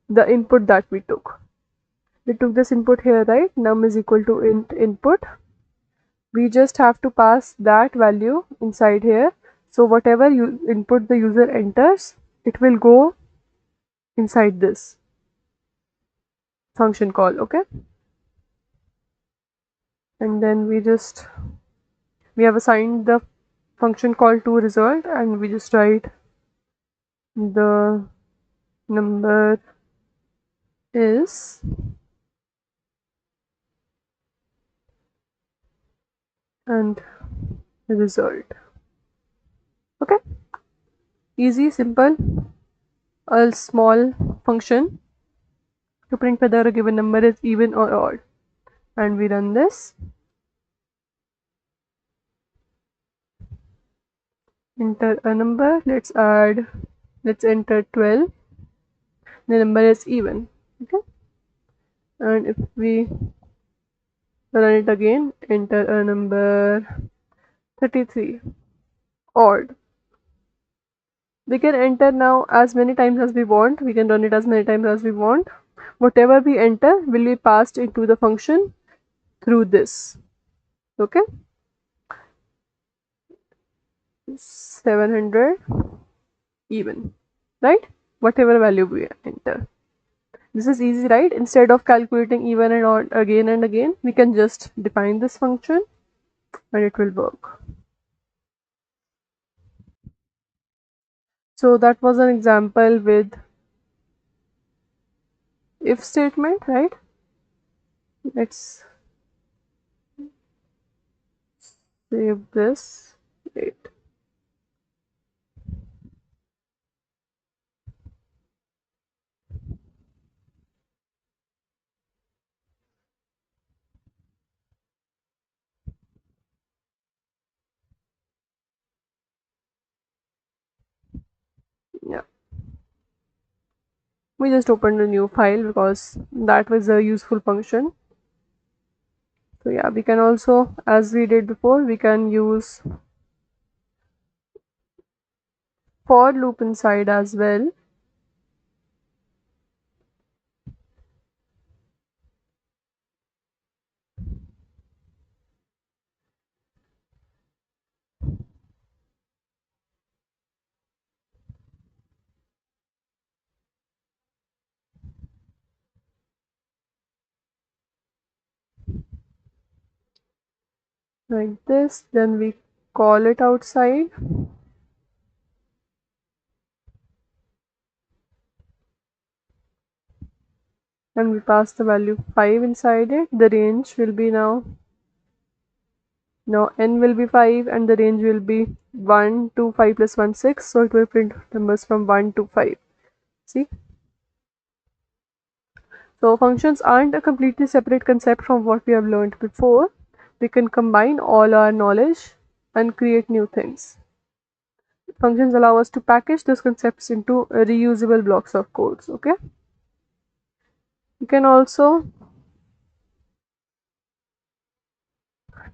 the input that we took. We took this input here, right? Num is equal to int input. We just have to pass that value inside here. So whatever input the user enters, it will go inside this function call. Okay, and then we have assigned the function call to result, and we just write the number is and result. Okay, easy, simple, a small function to print whether a given number is even or odd. And we run this. Enter a number. Let's enter 12. The number is even. Okay, and if we run it again, enter a number 33, odd. We can enter now as many times as we want. We can run it as many times as we want. Whatever we enter will be passed into the function through this. Okay, 700 even, right? Whatever value we enter. This is easy, right? Instead of calculating even and odd again and again, we can just define this function and it will work. So that was an example with if statement, right? Let's save this. Wait. Yeah, we just opened a new file because that was a useful function. So yeah, we can also, as we did before, we can use for loop inside as well. Like this, then we call it outside, and we pass the value 5 inside it. The range will be now Now n will be 5 and the range will be 1 to 5 plus 1 6, so it will print numbers from 1 to 5. See, so functions aren't a completely separate concept from what we have learned before. We can combine all our knowledge and create new things. Functions allow us to package those concepts into reusable blocks of codes. Okay, you can also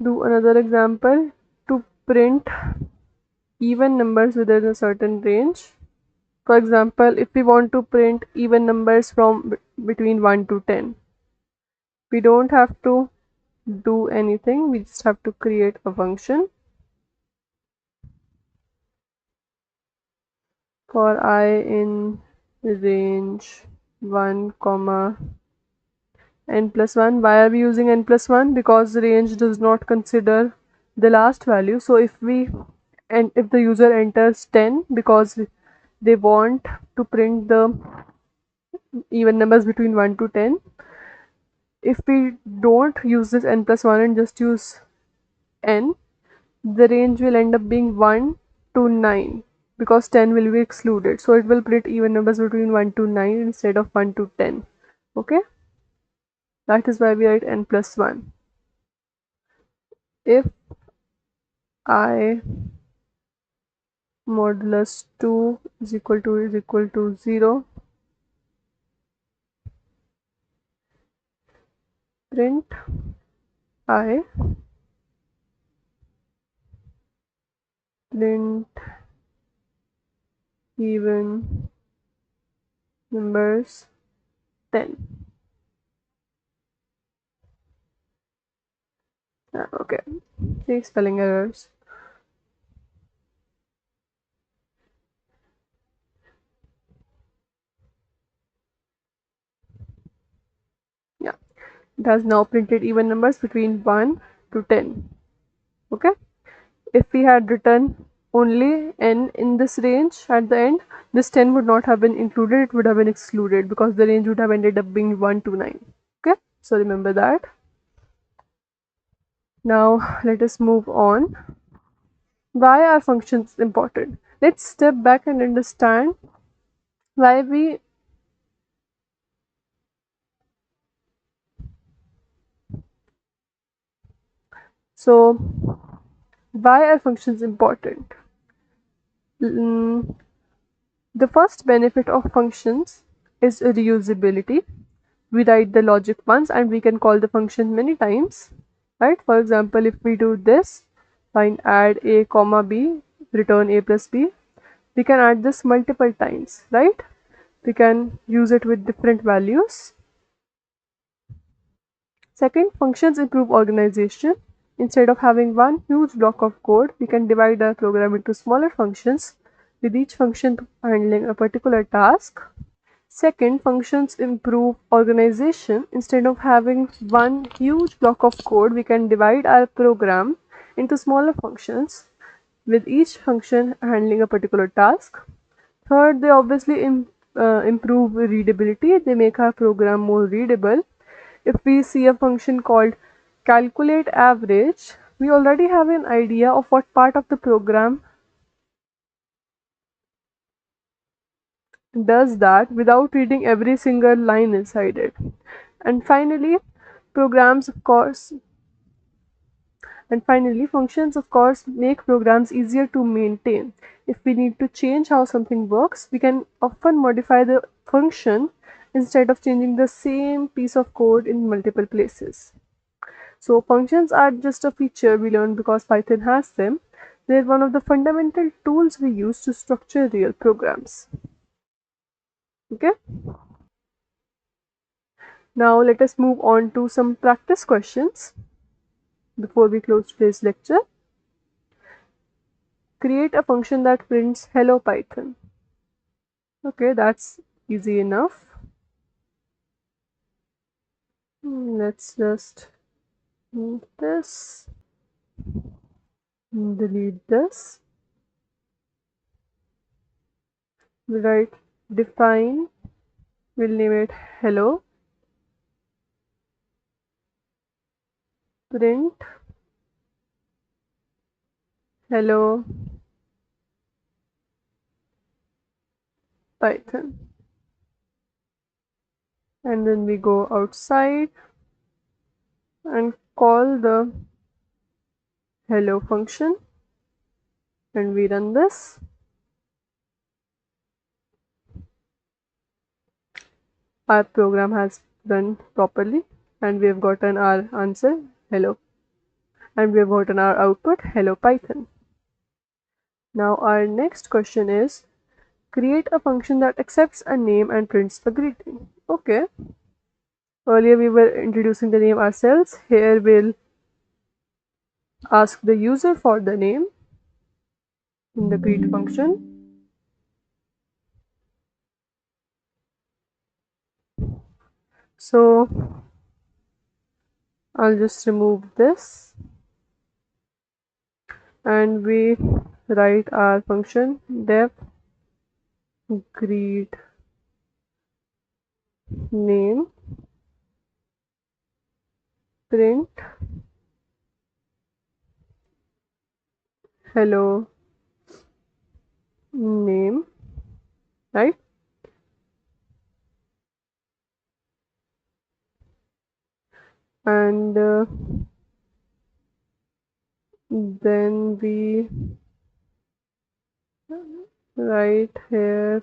do another example to print even numbers within a certain range. For example, if we want to print even numbers from between 1 to 10, we don't have to do anything, we just have to create a function for I in range 1 comma n plus 1. Why are we using n plus 1? Because the range does not consider the last value. So if the user enters 10 because they want to print the even numbers between 1 to 10, if we don't use this n plus 1 and just use n, the range will end up being 1 to 9 because 10 will be excluded. So it will print even numbers between 1 to 9 instead of 1 to 10. Okay, that is why we write n plus 1. If I modulus 2 is equal to 0, print I print even numbers 10. Okay, see, spelling errors. Yeah, it has now printed even numbers between 1 to 10. Okay, if we had written only n in this range at the end, this 10 would not have been included, it would have been excluded because the range would have ended up being 1 to 9. Okay, so remember that. Now let us move on. Why are functions important? Let's step back and understand why we so why are functions important? Mm, the first benefit of functions is reusability. We write the logic once and we can call the function many times, right? For example, if we do this, find add a comma b, return a plus b, we can add this multiple times, right? We can use it with different values. Second, functions improve organization. Instead of having one huge block of code, we can divide our program into smaller functions, with each function handling a particular task. Second, functions improve organization. Instead of having one huge block of code, we can divide our program into smaller functions, with each function handling a particular task. Third, they obviously improve readability. They make our program more readable. If we see a function called calculate average, we already have an idea of what part of the program does that without reading every single line inside it. And finally, programs of course and finally functions of course make programs easier to maintain. If we need to change how something works, we can often modify the function instead of changing the same piece of code in multiple places. So functions are just a feature we learn because Python has them. They're one of the fundamental tools we use to structure real programs. Okay, now let us move on to some practice questions before we close today's lecture. Create a function that prints hello Python. Okay, that's easy enough. Let's just move this, delete this. We write define, we'll name it hello, print hello Python, and then we go outside and call the hello function, and we run this. Our program has run properly, and we have gotten our answer hello, and we have gotten our output hello Python. Now our next question is create a function that accepts a name and prints the greeting. Okay, earlier we were introducing the name ourselves. Here we'll ask the user for the name in the greet function. So I'll just remove this, and we write our function def greet name print hello name, right? And then we write here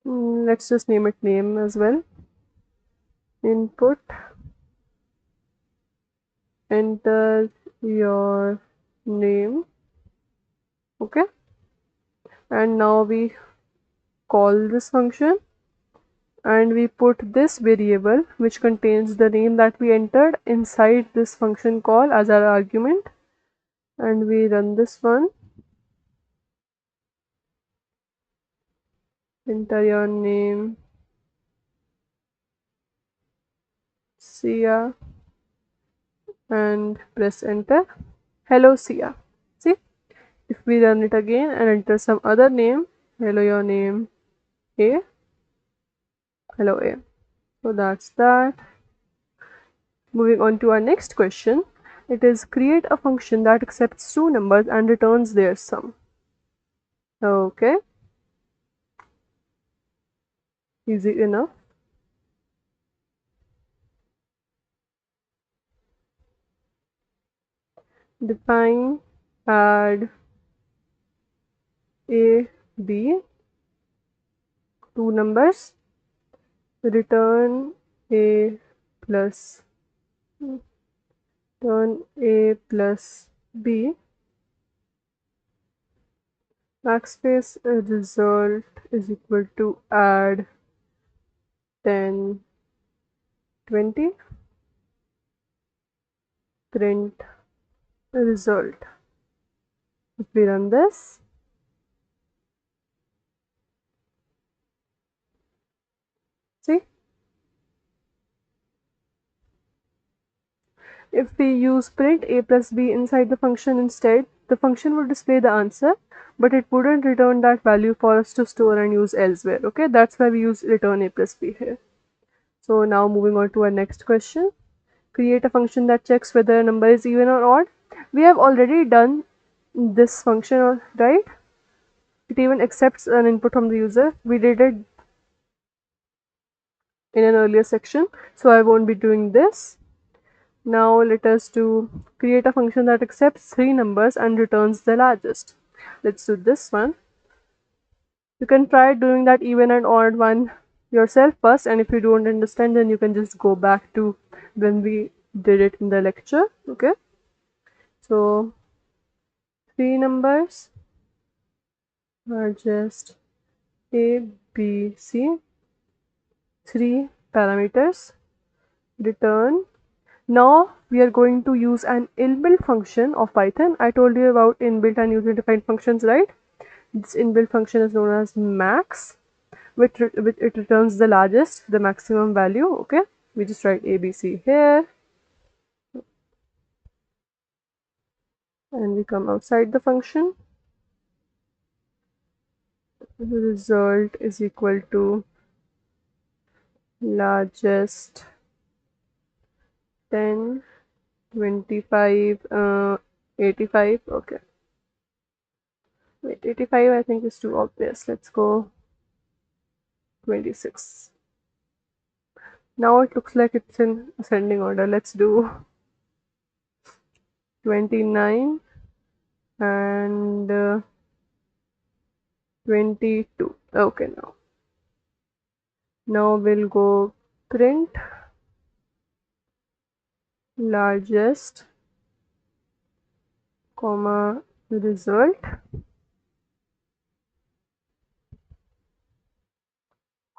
let's just name it name as well. Input, enter your name. Okay, and now we call this function, and we put this variable which contains the name that we entered inside this function call as our argument, and we run this one. Enter your name Sia and press enter. Hello Sia. See, if we run it again and enter some other name, hello your name A, hello A. So that's that. Moving on to our next question. It is create a function that accepts two numbers and returns their sum. Okay, easy enough. Define add A, B, two numbers, return A plus return A plus B, backspace result is equal to add 10, 20, print result. If we run this, see, if we use print a plus b inside the function instead, the function would display the answer, but it wouldn't return that value for us to store and use elsewhere. Okay, that's why we use return a plus b here. So now moving on to our next question. Create a function that checks whether a number is even or odd. We have already done this function, right? It even accepts an input from the user. We did it in an earlier section, so I won't be doing this. Now let us create a function that accepts three numbers and returns the largest. Let's do this one. You can try doing that even and odd one yourself first, and if you don't understand, then you can just go back to when we did it in the lecture. Okay, so three numbers are just a, b, c, three parameters, return. Now we are going to use an inbuilt function of Python. I told you about inbuilt and user defined functions, right? This inbuilt function is known as max, which it returns the largest, the maximum value. Okay, we just write ABC here, and we come outside the function. The result is equal to largest 10, 25, 85. Okay. Wait, 85 I think is too obvious. Let's go 26. Now it looks like it's in ascending order. Let's do 29 and 22. Okay, now we'll go print largest comma result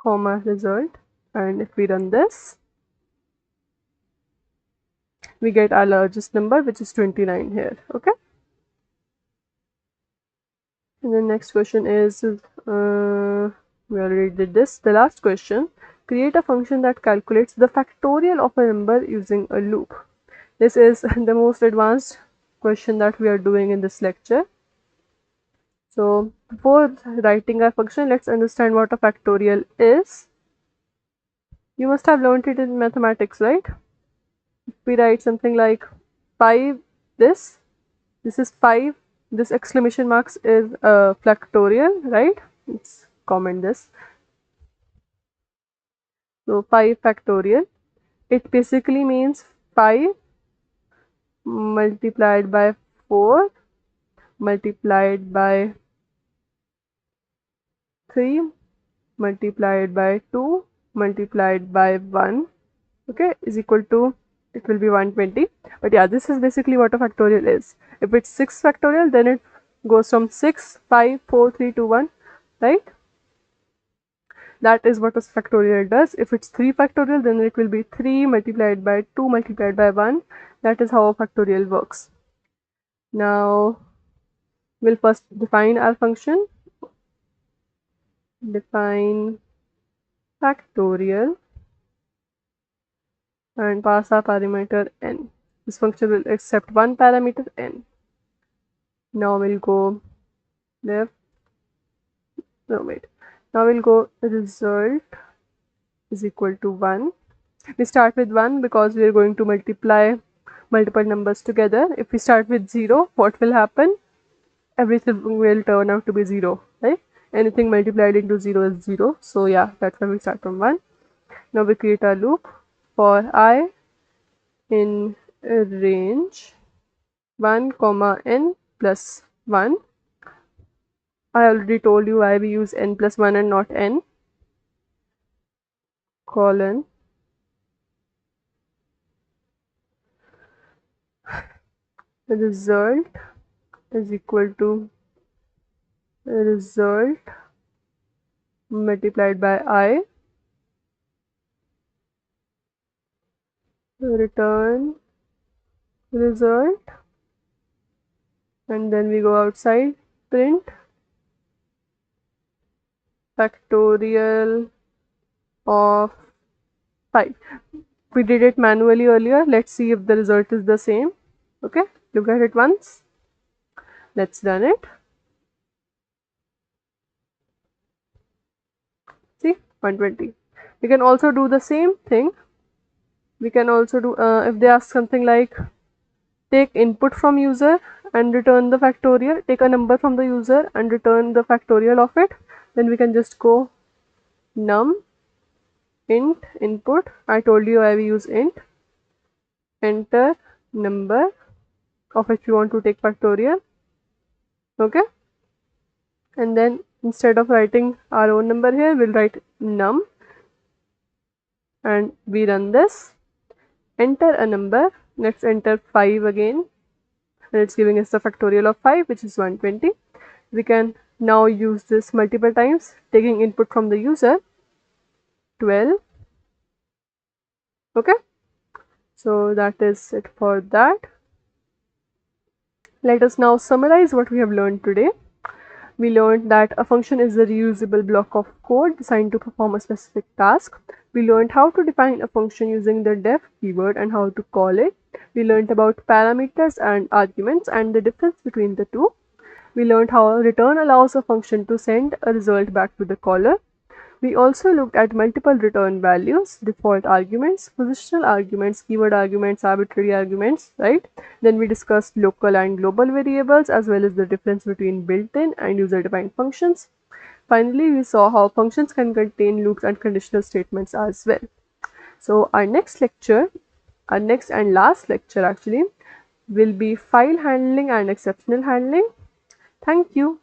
comma result, and if we run this, we get our largest number, which is 29 here. Okay, and the next question is we already did this. The last question: create a function that calculates the factorial of a number using a loop. This is the most advanced question that we are doing in this lecture. So before writing our function, let's understand what a factorial is. You must have learned it in mathematics, right? If we write something like 5, this is 5, this exclamation marks is a factorial, right? Let's comment this. So 5 factorial, it basically means 5 multiplied by 4 multiplied by 3 multiplied by 2 multiplied by 1, okay, is equal to, it will be 120. But yeah, this is basically what a factorial is. If it's 6 factorial, then it goes from 6, 5, 4, 3, 2, 1, right? That is what a factorial does. If it's 3 factorial, then it will be 3 multiplied by 2 multiplied by 1. That is how a factorial works. Now we'll first define our function. Define factorial and pass our parameter n. This function will accept one parameter n. Now we'll go left. No, wait. Now we'll go result is equal to 1. We start with 1 because we are going to multiply multiple numbers together. If we start with 0, what will happen? Everything will turn out to be 0, right? Anything multiplied into 0 is 0. So yeah, that's why we start from 1. Now we create a loop for I in range 1 comma n plus 1. I already told you why we use n plus 1 and not n. Colon result is equal to result multiplied by I, return result, and then we go outside, print factorial of 5. We did it manually earlier. Let's see if the result is the same. Okay, look at it once. Let's run it. See, 120. We can also do the same thing. We can also do, if they ask something like take input from user and return the factorial, take a number from the user and return the factorial of it, then we can just go num int input. I told you I will use int, enter number of which we want to take factorial, okay, and then instead of writing our own number here, we'll write num, and we run this, enter a number. Let's enter 5 again, and it's giving us the factorial of 5, which is 120. We can now use this multiple times, taking input from the user, 12. Okay, so that is it for that. Let us now summarize what we have learned today. We learned that a function is a reusable block of code designed to perform a specific task. We learned how to define a function using the def keyword and how to call it. We learned about parameters and arguments and the difference between the two. We learned how return allows a function to send a result back to the caller. We also looked at multiple return values, default arguments, positional arguments, keyword arguments, arbitrary arguments, right? Then we discussed local and global variables as well as the difference between built-in and user-defined functions. Finally, we saw how functions can contain loops and conditional statements as well. So our next lecture, our next and last lecture actually, will be file handling and exceptional handling. Thank you.